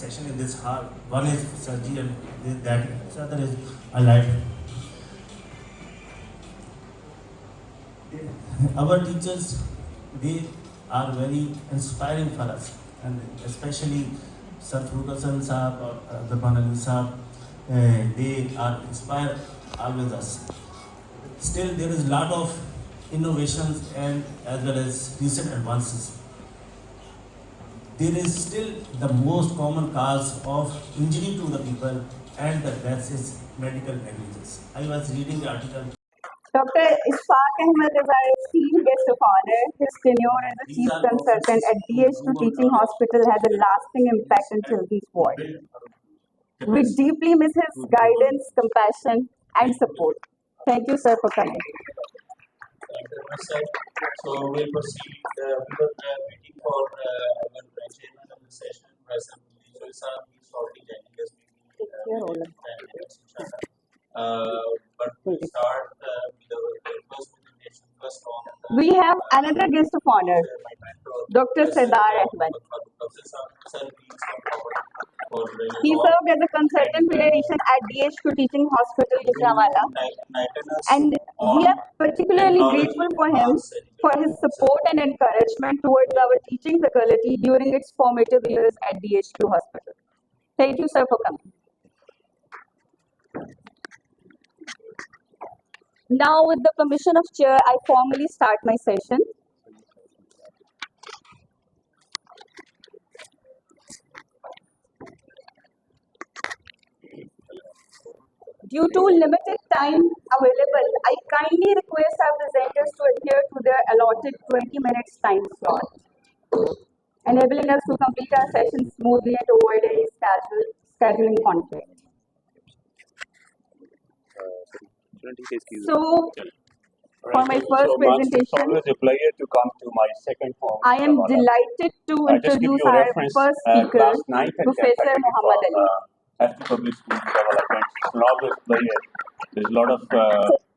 session in this hall. One is Sarji and that other is Allied. Our teachers, they are very inspiring for us, and especially Sir Farooq Hassan Saab or Abdurrahman Ali Saab, they are inspired always us. Still, there is a lot of innovations and as well as recent advances. There is still the most common cause of injury to the people and the deaths is medical negligence. I was reading the article. Dr. Ishfaq Ahmed is our esteemed guest of honor. His tenure as a chief consultant at DH2 Teaching Hospital has a lasting impact on children's ward. We deeply miss his guidance, compassion, and support. Thank you, sir, for coming. Thank you very much, sir. So we'll proceed. We were waiting for our chairman of the session, Professor Vijay sir. He's already joining us. But we'll start with our first presentation. First on We have another guest of honor, Dr. Sardar Ahmed. He served as a consultant pediatrician at DH2 Teaching Hospital, Gujranwala, and we are particularly grateful for him for his support and encouragement towards our teaching faculty during its formative years at DH2 Hospital. Thank you, sir, for coming. Now, with the permission of Chair, I formally start my session. Due to limited time available, I kindly request our presenters to adhere to their allotted 20 minutes time slot, enabling us to complete our session smoothly and avoid any scheduling conflict. So, for my first presentation, it's always a pleasure to come to my second home. I am delighted to introduce our first speaker, Professor Muhammad Ali. FP Public School Development. It's an always pleasure. There's a lot of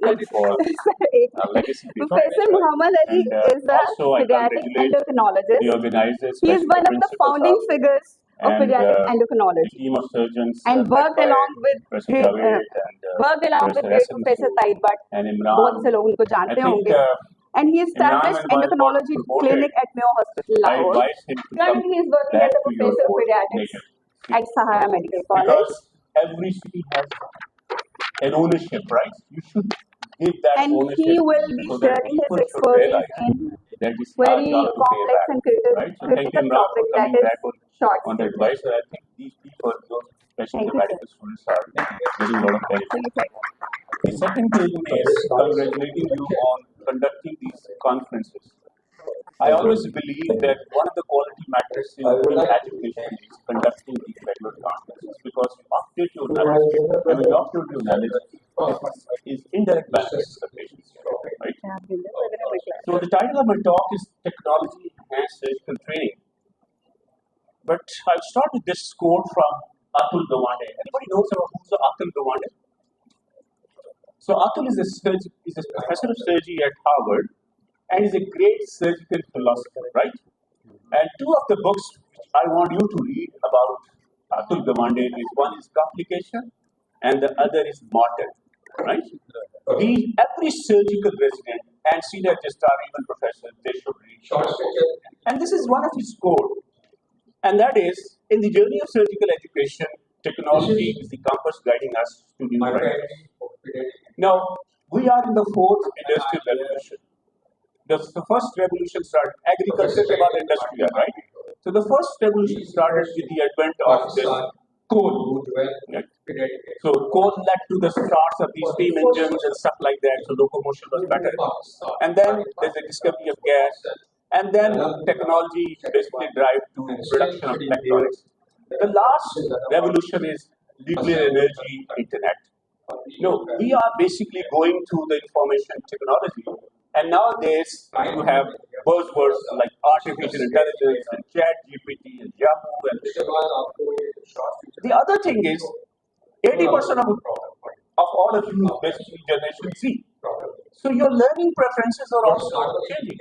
legacy people. Professor Muhammad Ali is a pediatric endocrinologist. The organizers. He is one of the founding figures of pediatric endocrinology. Team of surgeons and worked along with great Professor Taib Bhatt. And बहुत से लोग उनको जानते होंगे. And he established endocrinology clinic at Mayo Hospital, Lahore. Currently, he is working as a professor of pediatrics at Sahara Medical College. Because every city has an ownership, right? You should give that and ownership. And he will be sharing his expertise in very complex and critical topic that is short. On the advice, I think these people, especially the medical students, are getting a lot of benefit. The second thing is congratulating you on conducting these conferences. I always believe that one of the quality matters in education is conducting these regular conferences because you update your knowledge, and when you update your knowledge, is indirect benefits to the patients, right? So the title of my talk is Technology Enhanced Surgical Training. But I'll start with this quote from Atul Gawande. Anybody knows who's Atul Gawande? So Atul is a professor of surgery at Harvard and is a great surgical philosopher, right? And two of the books I want you to read about Atul Gawande is one is Complication and the other is Mortal, right? Every surgical resident and senior registrar, even professor, they should read. And this is one of his quotes. And that is, in the journey of surgical education, technology is the compass guiding us to new trends. Now, we are in the fourth industrial revolution. The first revolution started, agriculture was industrial, right? So the first revolution started with the advent of this coal. Right? So coal led to the starts of these steam engines and stuff like that, so locomotion was better. And then there's the discovery of gas. And then technology basically drive to production of electronics. The last revolution is nuclear energy, internet. No, we are basically going through the information technology. And nowadays, you have buzzwords like artificial intelligence and ChatGPT and Yahoo. And the other thing is, 80% of all of you is basically Generation Z. So your learning preferences are also changing.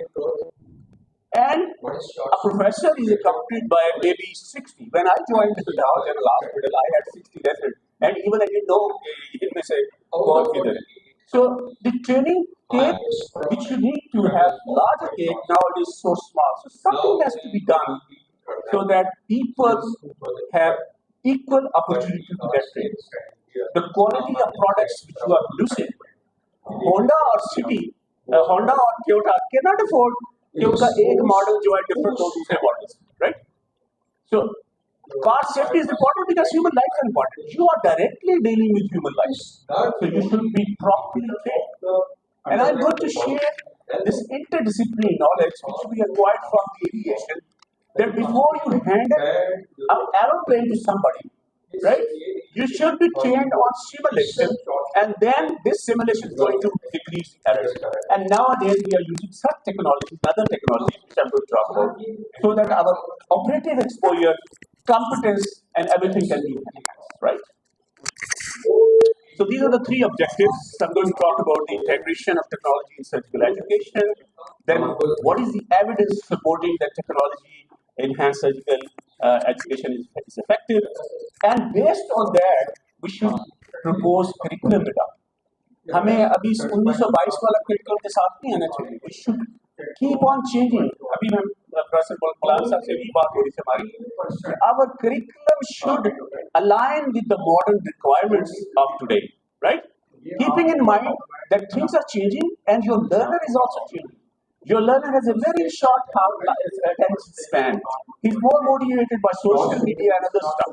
And a professor is accompanied by maybe 60. When I joined the Dow General Hospital, I had 60 residents, and even I didn't know in my say God either. So the training cake, which you need to have larger cake, now it is so small. So something has to be done so that people have equal opportunity to get trained. The quality of products which you are producing, Honda or City, Honda or Toyota cannot afford कि उनका एक model जो है different हो दूसरे model, right? So car safety is important because human life is important. You are directly dealing with human life, so you should be properly trained. And I'm going to share this interdisciplinary knowledge which we acquired from the aviation. That before you hand an aeroplane to somebody, right? You should be trained on simulation, and then this simulation is going to decrease errors. And nowadays we are using such technologies, other technologies, which I'm going to talk about, so that our operative exposure, competence, and everything can be enhanced, right? So these are the three objectives. I'm going to talk about the integration of technology in surgical education. Then what is the evidence supporting that technology enhanced surgical education is effective? And based on that, we should propose curriculum development. हमें अभी 1922 वाला curriculum के साथ नहीं आना चाहिए. We should keep on changing. अभी मैं प्रोफेसर कलाम साहब से भी बात हो रही थी हमारी. Our curriculum should align with the modern requirements of today, right? Keeping in mind that things are changing and your learner is also changing. Your learner has a very short attention span. He's more motivated by social media and other stuff.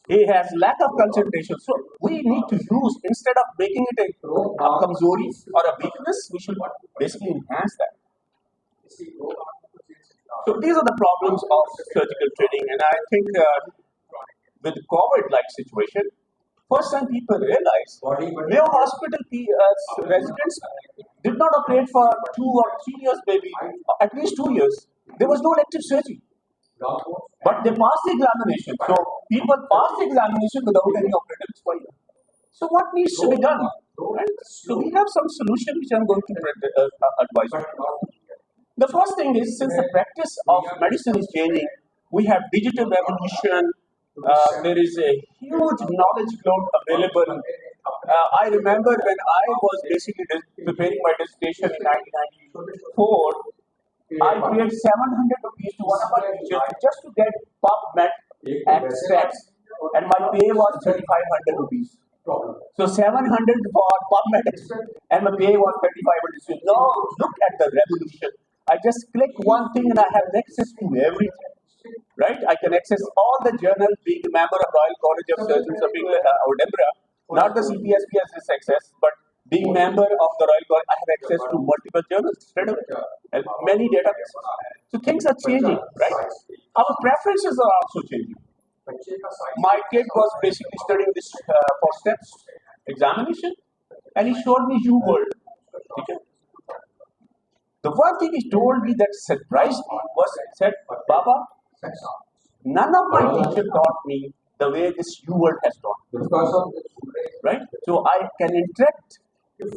He has lack of concentration. So we need to use, instead of making it a kamzori or a weakness, we should basically enhance that. So these are the problems of surgical training, and I think with COVID-like situation, first time people realize Mayo Hospital residents did not operate for 2 or 3 years, maybe at least 2 years. There was no elective surgery, but they passed the examination. So people passed the examination without any operative exposure. So what needs to be done? Right? So we have some solution which I'm going to advise you. The first thing is, since the practice of medicine is changing, we have digital revolution. There is a huge knowledge cloud available. I remember when I was basically preparing my dissertation in 1994, I paid 700 rupees to one of my teachers just to get PubMed access, and my pay was 3,500 rupees. So 700 for PubMed access, and my pay was 3,500. So now look at the revolution. I just click one thing and I have access to everything. Right? I can access all the journals, being a member of Royal College of Surgeons of England or Edinburgh. Not the CPSP has this access, but being member of the Royal College, I have access to multiple journals straight away and many databases. So things are changing, right? Our preferences are also changing. My kid was basically studying this for steps examination, and he showed me UWorld. Okay? The one thing he told me that surprised me was, he said, Baba, none of my teachers taught me the way this UWorld has taught me. Right? So I can interact,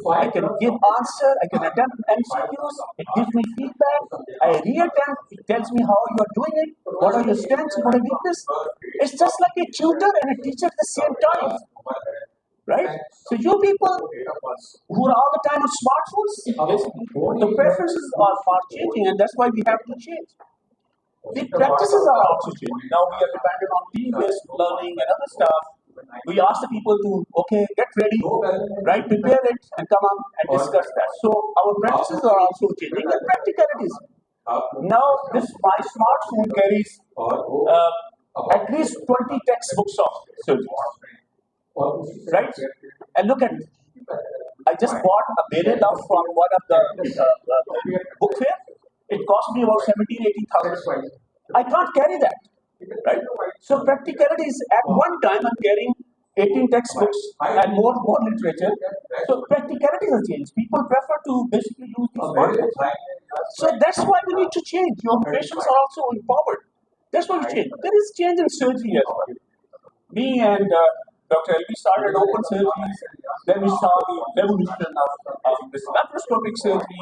I can give answer, I can attempt MCQs, it gives me feedback, I re-attempt, it tells me how you are doing it, what are your strengths, what are your weaknesses. It's just like a tutor and a teacher at the same time. Right? So you people who are all the time on smartphones, the preferences are changing, and that's why we have to change. The practices are also changing. Now we are dependent on team-based learning and other stuff. We ask the people to, okay, get ready, right, prepare it, and come on and discuss that. So our practices are also changing, and practicalities. Now my smartphone carries at least 20 textbooks of surgery. Right? And look at it. I just bought a Bere Love from one of the book fair. It cost me about 17,000-18,000. I can't carry that. Right? So practicalities, at one time I'm carrying 18 textbooks and more literature. So practicalities have changed. People prefer to basically use these smartphones. So that's why we need to change. Your patients are also empowered. That's why we change. There is change in surgery as well. Me and Dr. Elvi started open surgeries, then we saw the revolution of this laparoscopic surgery,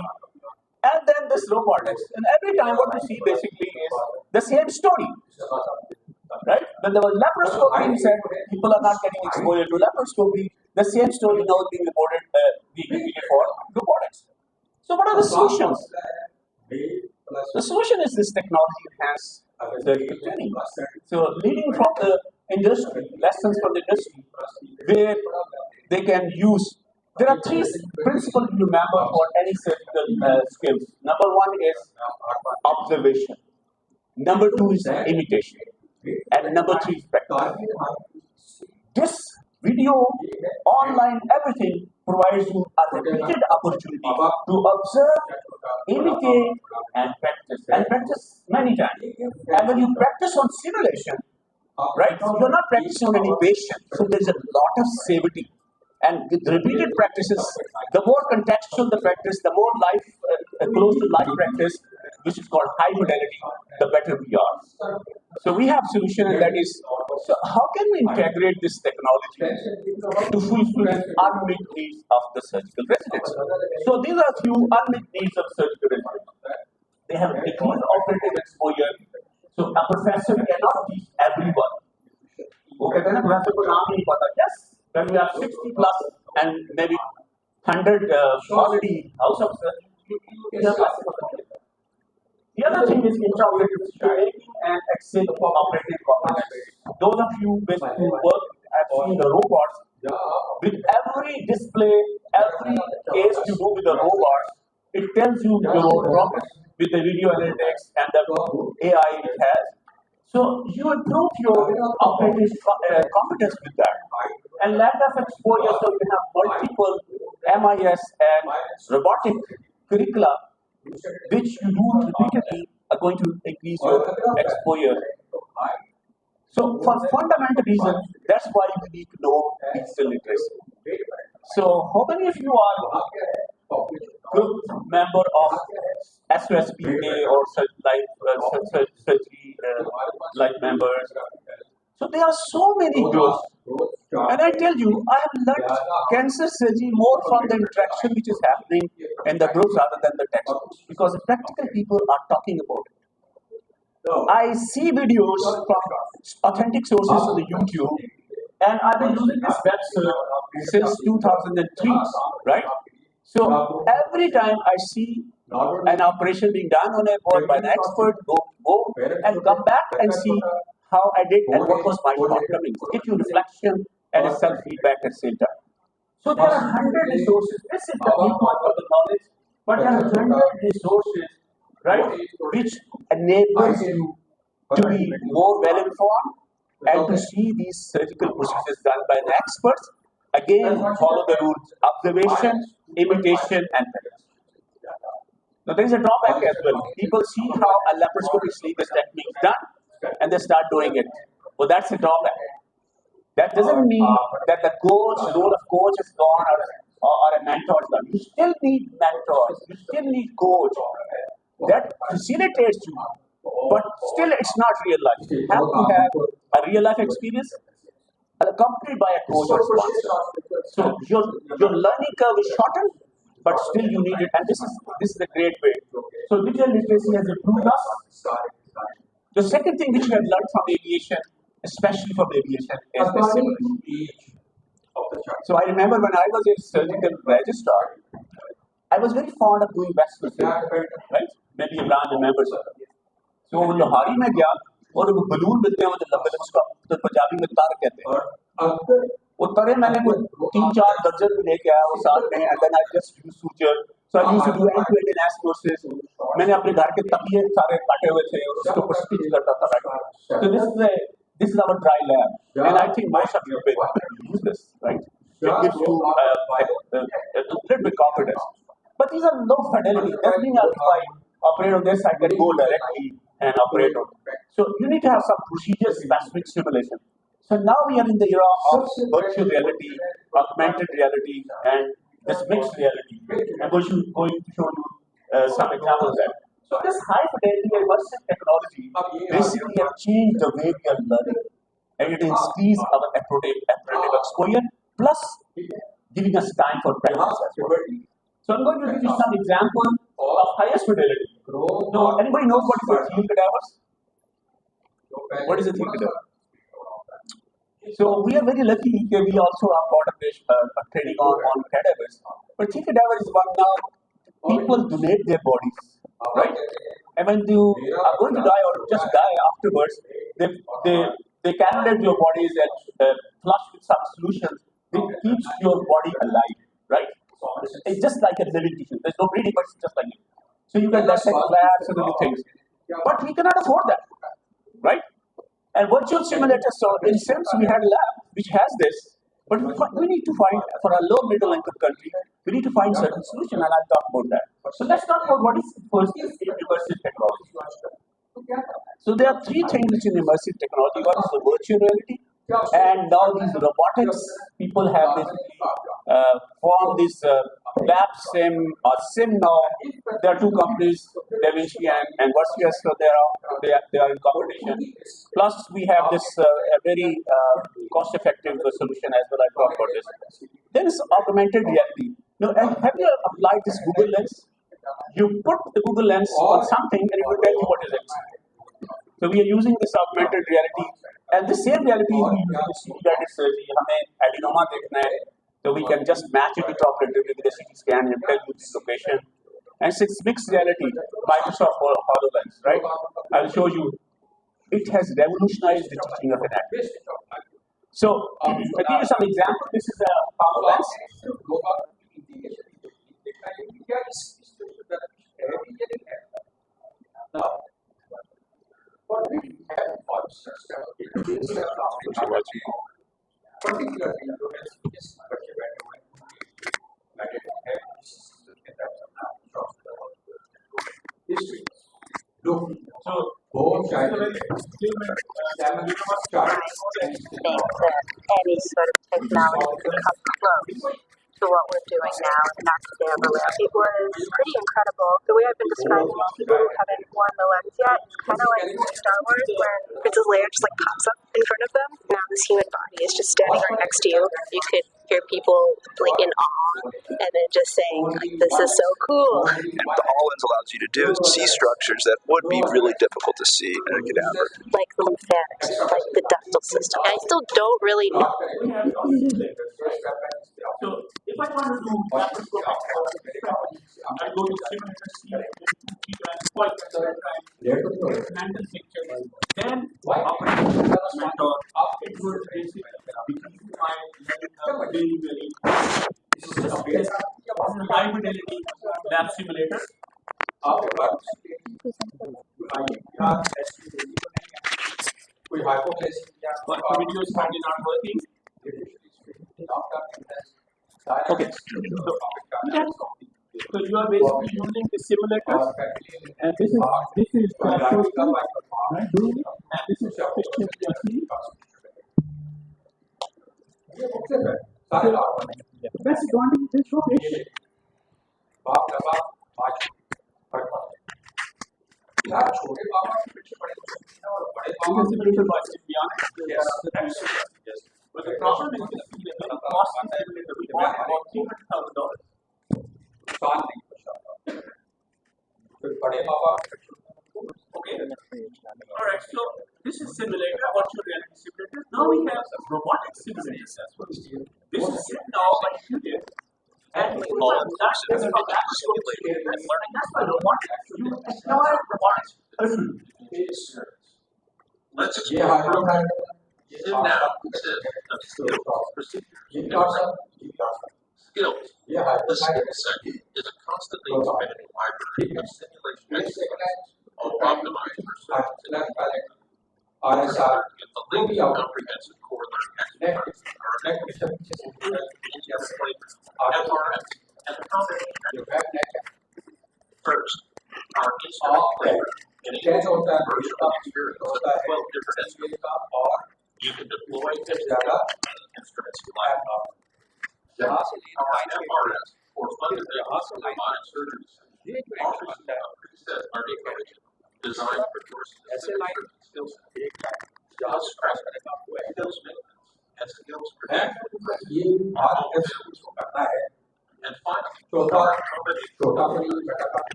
and then this robotics. And every time what we see basically is the same story. Right? When there was laparoscopy, we said people are not getting exposure to laparoscopy. The same story now is being reported, being repeated for robotics. So what are the solutions? The solution is this technology enhanced surgical training. So leading from the industry, lessons from the industry, where they can use. There are three principles you remember for any surgical skills. Number one is observation. Number two is imitation. And number three is practice. This video, online, everything provides you a repeated opportunity to observe, imitate, and practice many times. And when you practice on simulation, right, you're not practicing on any patient, so there's a lot of safety. And with repeated practices, the more contextual the practice, the more close to life practice, which is called high fidelity, the better we are. So we have solution, and that is, so how can we integrate this technology to fulfill unmet needs of the surgical residents? So these are few unmet needs of surgical residents. They have decreased operative exposure, so a professor cannot teach everyone. Okay, then a professor को नाम नहीं पता. Yes, when we are 60 plus and maybe 100 already house of surgery. The other thing is intraoperative training and excel for operative competence. Those of you who work have seen the robots. With every display, every case you do with the robots, it tells you your progress with the video analytics and the AI it has. So you improve your operative competence with that. And lack of exposure, so you have multiple MIS and robotic curricula which you do repeatedly are going to increase your exposure. So for fundamental reasons, that's why you need to know digital literacy. So how many of you are group member of SOSPA or surgery like members? So there are so many groups. And I tell you, I have learned cancer surgery more from the interaction which is happening in the groups rather than the textbooks, because the practical people are talking about it. I see videos from authentic sources on the YouTube, and I've been using this website since 2003, right? So every time I see an operation being done on a board by an expert, go and come back and see how I did and what was my shortcomings. Give you reflection and a self-feedback at the same time. So there are 100 resources. This is the viewpoint of the knowledge, but there are 100 resources, right, which enables you to be more well-informed and to see these surgical procedures done by the experts. Again, follow the rules: observation, imitation, and practice. Now there is a drawback as well. People see how a laparoscopic sleeveless technique is done, and they start doing it. Well, that's a drawback. That doesn't mean that the role of coach is gone or a mentor is gone. You still need mentors. You still need coach. That facilitates you, but still it's not real life. You have to have a real life experience accompanied by a coach or sponsor. So your learning curve is shortened, but still you need it. And this is a great way. So digital literacy has improved us. The second thing which we have learned from aviation, especially from aviation, is the simulation. So I remember when I was a surgical registrar, I was very fond of doing Western surgery, right? Maybe Imran remembers it. So Lohari में गया और वो balloon मिलते हैं, वो जो लंबे उसका तो पंजाबी में तार कहते हैं. वो तारे मैंने कोई 3-4 दर्जन लेके आया वो साथ में, and then I just use suture. So I used to do end-to-end in courses. मैंने अपने घर के तकिए सारे काटे हुए थे और उसके ऊपर स्टिच करता था बैठ. So this is our dry lab, and I think most of you will use this, right? It gives you a little bit confidence. But these are low fidelity. That's being applied. Operate on this, I can go directly and operate on. So you need to have some procedure-specific simulation. So now we are in the era of virtual reality, augmented reality, and this mixed reality. I'm going to show you some examples of that. So this high fidelity immersive technology basically have changed the way we are learning, and it increases our operative exposure, plus giving us time for practice. So I'm going to give you some example of highest fidelity. No, anybody knows what is a thief cadavers? What is a thief cadaver? So we are very lucky that we also have got a trading on cadavers. But thief cadaver is one now people donate their bodies, right? And when you are going to die or just die afterwards, they cannulate your bodies and flush with some solutions. It keeps your body alive, right? It's just like a living tissue. There's no breathing, but it's just like it. So you can dissect labs and other things. But we cannot afford that, right? And virtual simulators, so in a sense, we had a lab which has this, but we need to find, for a low middle income country, we need to find certain solution, and I'll talk about that. So let's talk about what is immersive technology. So there are three things which in immersive technology. One is the virtual reality, and now these robotics people have basically formed this lab sim or sim now. There are two companies, DaVinci and Vercius, so they are in competition. Plus we have this very cost-effective solution as well. I'll talk about this. There is augmented reality. Now, have you applied this Google Lens? You put the Google Lens on something and it will tell you what is it. So we are using this augmented reality, and the same reality is we use to see that it's हमें adenoma देखना है, so we can just match it intraoperatively with a CT scan and tell you the location. And it's mixed reality, Microsoft HoloLens, right? I'll show you. It has revolutionized the teaching of anatomy. So I'll give you some examples. This is a HoloLens. Think that any sort of technology could come close to what we're doing now in Knox Overlap. It was pretty incredible. The way I've been describing it to people who haven't worn the lens yet, it's kind of like in Star Wars when Princess Leia just like pops up in front of them. Now this human body is just standing right next to you. You could hear people like in awe and then just saying like, this is so cool. And what the HoloLens allows you to do is see structures that would be really difficult to see in a cadaver. Like lymphatics, like the ductal system. And I still don't really know. So if I want to do laparoscopic I go to simulator C and point mental picture, then operation mentor, it would basically become my very, very high fidelity lab simulator. But the video is currently not working. Okay, so you are basically using the simulators, and this is right, doing it, and this is your picture you are seeing. The best advantage is for patient. But the problem is this is a very costly simulator. We bought about $300,000. Okay. Alright, so this is simulator, virtual reality simulator. Now we have robotic simulators as well. This is it now by Hughes. And that's from that simulator. That's learning. That's why robotics. You enjoy robotics. Let's explore now skills. The skill set is a constantly expanding library of simulation exercises, all optimized for students and if the link to comprehensive core learning exercises FRS and the foundation. First, our instrument player enables virtual experience of 12 different instruments. You can deploy any instruments you like. Our FRS, or fundamentals of robotic surgery, offers a preset learning function designed for your specific skill set. Skills stress, skills maintenance, and skills protection are all available. And finally, Chota Puri,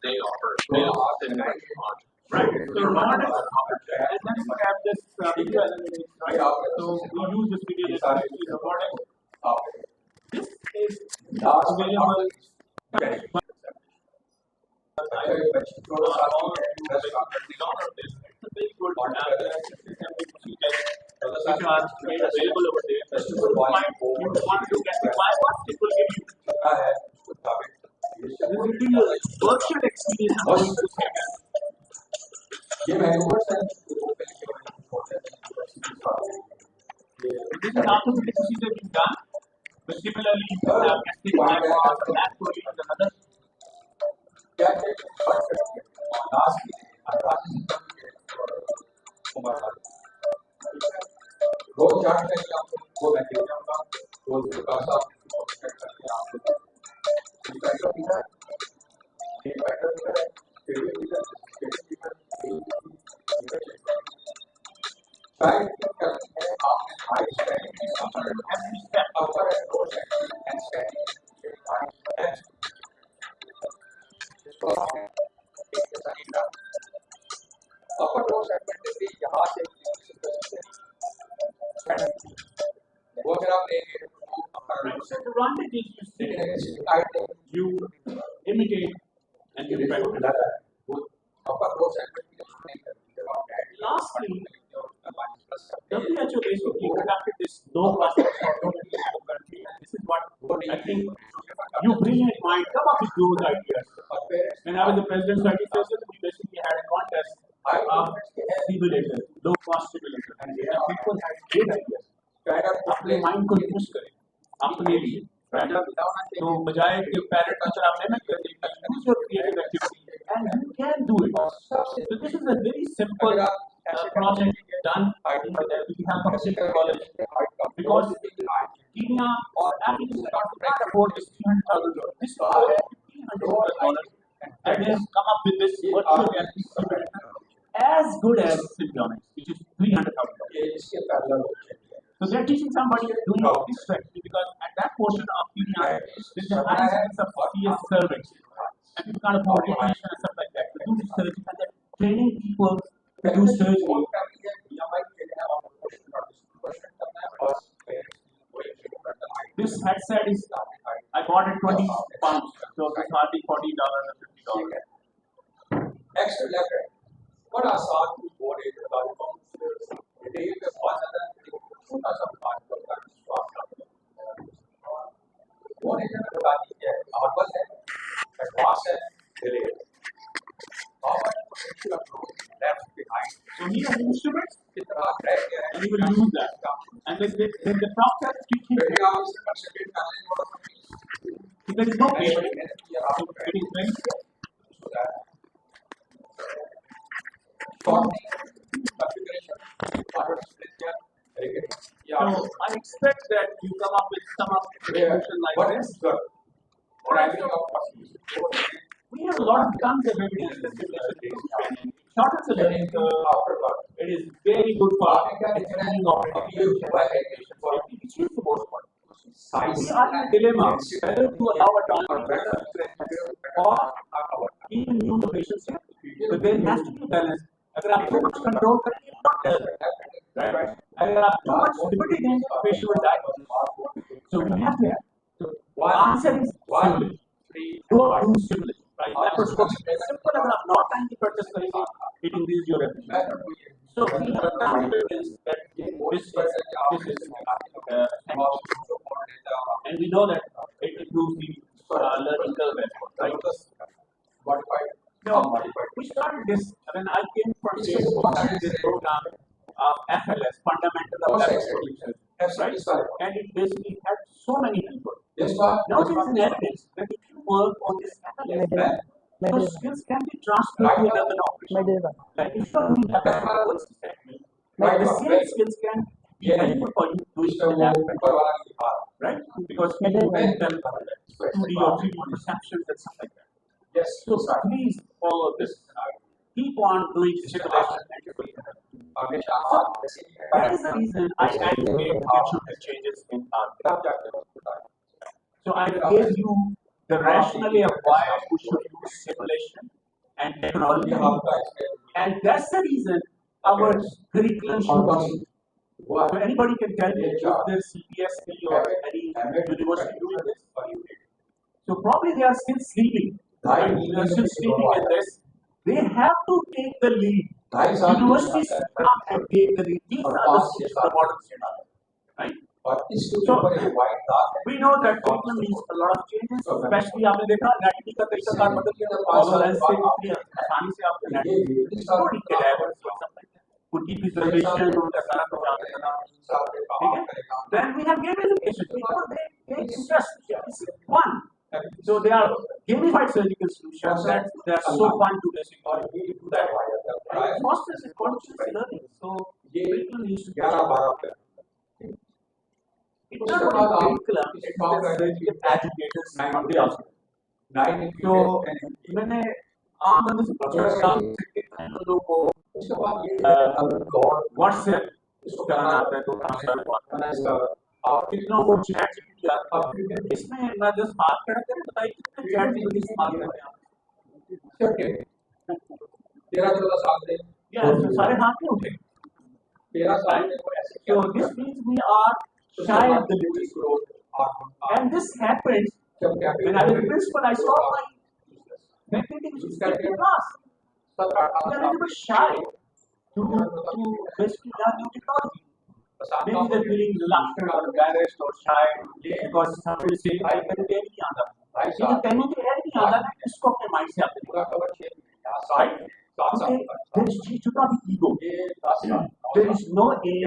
they offer right. So not and then we have this video analytics, right? So we use this video analytics in robotics. This is available. It's a very good which are made available over there. You want to get the bypass, it will give you. This will give you a virtual experience of going to Kenya. This is also the procedure we've done. But similarly, you can have gastric bypass, lab proteins, and others. रोज chart करके आपको वो message आऊंगा रोज का साथ check करके आपको pattern दिखा ये पैटर्न दिखा शेड्यूल दिखा साइड करते हैं आपने हाई स्टैंडिंग में upper and low standing and standing इसको आपने एक जैसा ही कहा अपर लो सेगमेंट से यहाँ से वो अगर आप लेंगे So to run it is you imitate and you practice. Lastly, WHO basically conducted this low-cost country, and this is what I think you brilliant mind come up with those ideas. When I was the president's IT session, we basically had a contest of simulator, low-cost simulator, and people had great ideas. अपने mind को use करें अपने लिए तो बजाय कि parrot culture आप मेहनत करते हैं use your creative activity and you can do it so this is a very simple project done with the help of City College because Kenya or Africa can't afford this $300,000. This is $1,500 and they have come up with this virtual reality simulator as good as Simulonics, which is $300,000. So they're teaching somebody doing this strategy because at that portion of Kenya, there's a high sense of CS servants. And you can't afford automation and stuff like that. To do this surgery and they're training people to do surgery. This headset is, I bought it 20 pounds, so it's hardly $40 or $50. Extra left है बड़ा साथ में board एक कार्यक्रम ये एक बहुत ज्यादा छोटा सा बात करता है वो नहीं है बता दीजिए नॉर्मल है एडवांस है delay normal potential approach left behind So he has instruments कितना ट्रैक है and he will use that. And then the doctor teaching him. बेटे आप इससे कंसंट्रेट कर लें थोड़ा सा There is no paper. ये आप So it is very configuration order split here So I expect that you come up with some of the solution like what this. is good driving of We have a lot of tons of evidence that simulation is training. Shortens the learning curve. It is very good for training of education for which is the most part. We are in a dilemma whether to allow autonomy or even new innovations. But there has to be a balance. अगर आप too much control करेंगे, not right? अगर आप too much liberty देंगे, patient will die. So we have to. So the answer is simple. Do simple. Right? Laparoscopy is simple. अगर आप not time की purchase करेंगे, it increases your efficiency. So we have confidence that this is and we know that it improves the learning curve as well, right? modified No, we started this when I came from this program of FLS, Fundamental of Laboratory Research, right? And it basically had so many people. this one Now there is an evidence that if you work on this FLS, those skills can be transferred to another operation. Like if you are doing laboratory segment, like the same skills can be helpful for you to do it in the lab, ऊपर वाला नहीं दिखा रहा right? Because people make them 2D or 3D perceptions and stuff like that. yes So please follow this. Keep on doing simulation and हमेशा so that is the reason I advocate there should be changes in our. So I gave you the rationale of why we should use simulation and technology. And that's the reason our curriculum should be. So anybody can tell me if there's CPSC or any university doing this. So probably they are still sleeping. Right? They are still sleeping in this. They have to take the lead. Universities have to take the lead. These are the modern standards. Right? So we know that curriculum needs a lot of changes, especially आपने देखा nativity का तरीका car बदल गया HoloLens से इतनी आसानी से आपको नेटिविटी थोड़ी कैलेबर्स और सब कुछ की रिजर्वेशन उनका सारा कुछ आपने बना ठीक है then we have gamification because they just one so they are gamified surgical solutions that they are so fun to basically do that and fosters conscious learning so curriculum needs to get it's not about curriculum, it's about educators and the also. So, मैंने आम बंदे से पूछा कि लोगों को WhatsApp चलाना आता है तो आप कितनों को चैट किया इसमें मैं जस्ट बात करते हैं बताइए कितने चैट जीपीटी इस्तेमाल करते हैं आप 13-14 साल से या सारे हाथ में उठे 13 साल में ऐसे so this means we are shy of the limits and this happens when I was a principal I saw my faculty in class they are a little bit shy to basically learn new technology maybe they're feeling reluctant or embarrassed or shy because somebody say I can tell नहीं आता ये जो कहने के लिए नहीं आता ना इसको अपने माइंड से आपने पूरा cover 6 right there should not be ego. There is no age,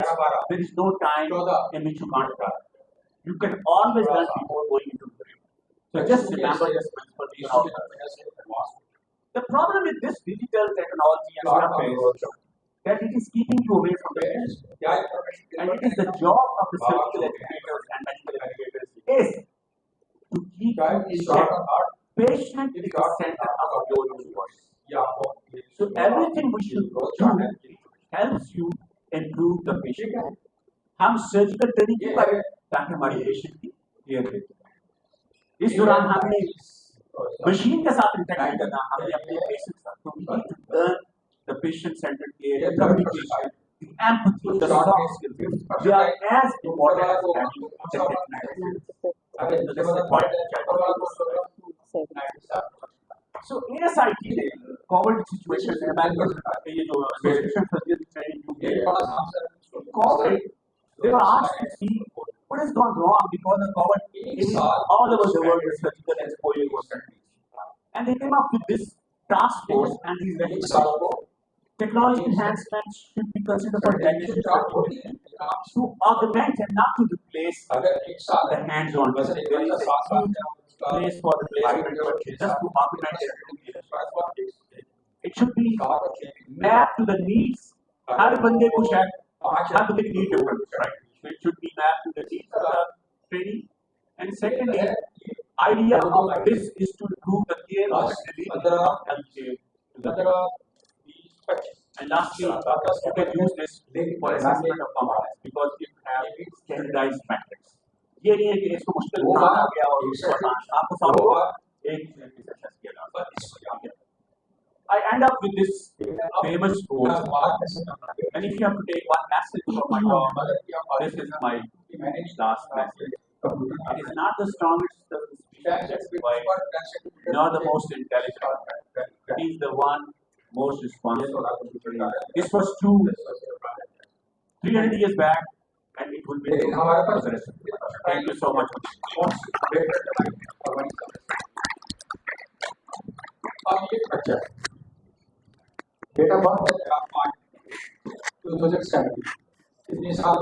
there is no time in which you can't try. You can always learn before going into the career. So just remember this principle. The problem with this digital technology and stuff is that it is keeping you away from the patient. And it is the job of the surgical educators and medical educators is to keep you in check. Patient is the center of your universe. So everything we should do helps you improve the patient. हम surgical training क्यों करें ताकि हमारी patient की care करें इस दौरान हमने मशीन के साथ इंटरैक्ट करना हमने अपने पेशेंट के साथ तो we need to learn the patient centered care the communication the empathy the soft skills they are as important as studying the technical this is the point so ASIT ने Covid situation में मैं ये जो association surgical training Covid they were asked to see what has gone wrong because of COVID all over the world where surgical and polio was and they came up with this task force and these recommendations technology enhancement should be considered for diagnosis to augment and not to replace the hands-on there is a place for the placement just to augment it should be mapped to the needs हर बंदे को शायद have the need different right so it should be mapped to the needs of the training and secondly idea of this is to improve the care of the delivery of healthcare and lastly you can use this for assessment of competence because you have standardized metrics ये नहीं है कि इसको मुश्किल बनाया गया और इसको आपको सबको एक सेशन किया जाए I end up with this famous quote and if you have to take one message from my talk this is my last message it is not the strongest of the species nor the most intelligent it is the one most responsible this was true 300 years back and it will be true for the rest of the world. Thank you so much अच्छा data birth 2007 कितने साल